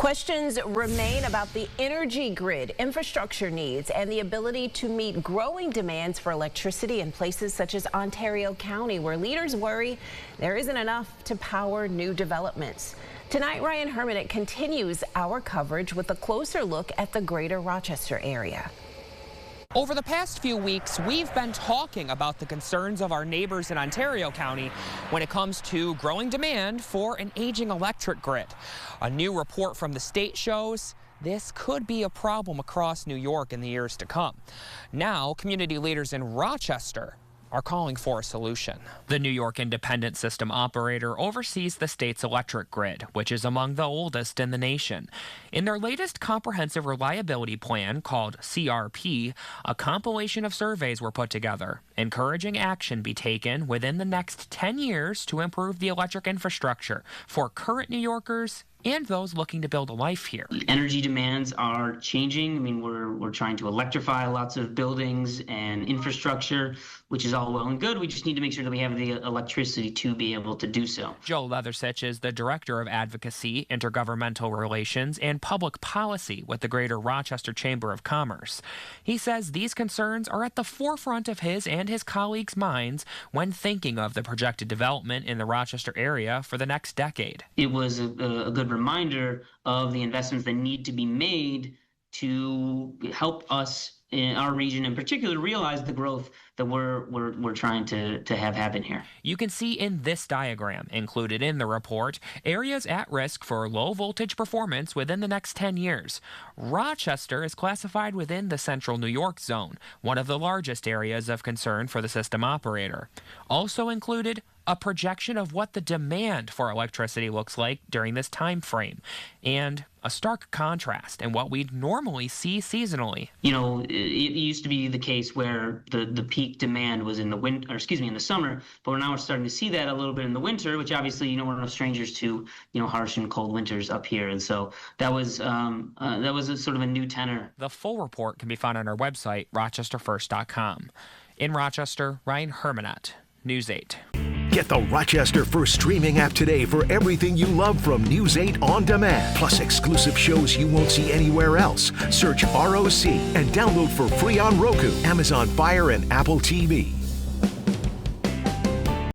Questions remain about the energy grid, infrastructure needs, and the ability to meet growing demands for electricity in places such as Ontario County, where leaders worry there isn't enough to power new developments. Tonight, Ryan Hermanat continues our coverage with a closer look at the greater Rochester area. Over the past few weeks, we've been talking about the concerns of our neighbors in Ontario County when it comes to growing demand for an aging electric grid. A new report from the state shows this could be a problem across New York in the years to come. Now, community leaders in Rochester are calling for a solution. The New York Independent System Operator oversees the state's electric grid, which is among the oldest in the nation. In their latest comprehensive reliability plan, called CRP, a compilation of surveys were put together, encouraging action be taken within the next 10 years to improve the electric infrastructure for current New Yorkers and those looking to build a life here. Energy demands are changing. I mean, we're trying to electrify lots of buildings and infrastructure, which is all well and good. We just need to make sure that we have the electricity to be able to do so. Joe Leathersich is the Director of Advocacy, Intergovernmental Relations, and Public Policy with the Greater Rochester Chamber of Commerce. He says these concerns are at the forefront of his and his colleagues' minds when thinking of the projected development in the Rochester area for the next decade. It was a good reminder of the investments that need to be made to help us in our region in particular realize the growth that we're trying to have happen here. You can see in this diagram included in the report areas at risk for low voltage performance within the next 10 years. Rochester is classified within the Central New York zone, one of the largest areas of concern for the system operator. Also included a projection of what the demand for electricity looks like during this time frame, and a stark contrast in what we'd normally see seasonally. You know, it used to be the case where the peak demand was in the in the summer, but now we're starting to see that a little bit in the winter, which obviously, you know, we're no strangers to, you know, harsh and cold winters up here, and so that was a sort of a new tenor. The full report can be found on our website, rochesterfirst.com. In Rochester, Ryan Hermanat, News 8. Get the Rochester First streaming app today for everything you love from News 8 On Demand, plus exclusive shows you won't see anywhere else. Search ROC and download for free on Roku, Amazon Fire, and Apple TV.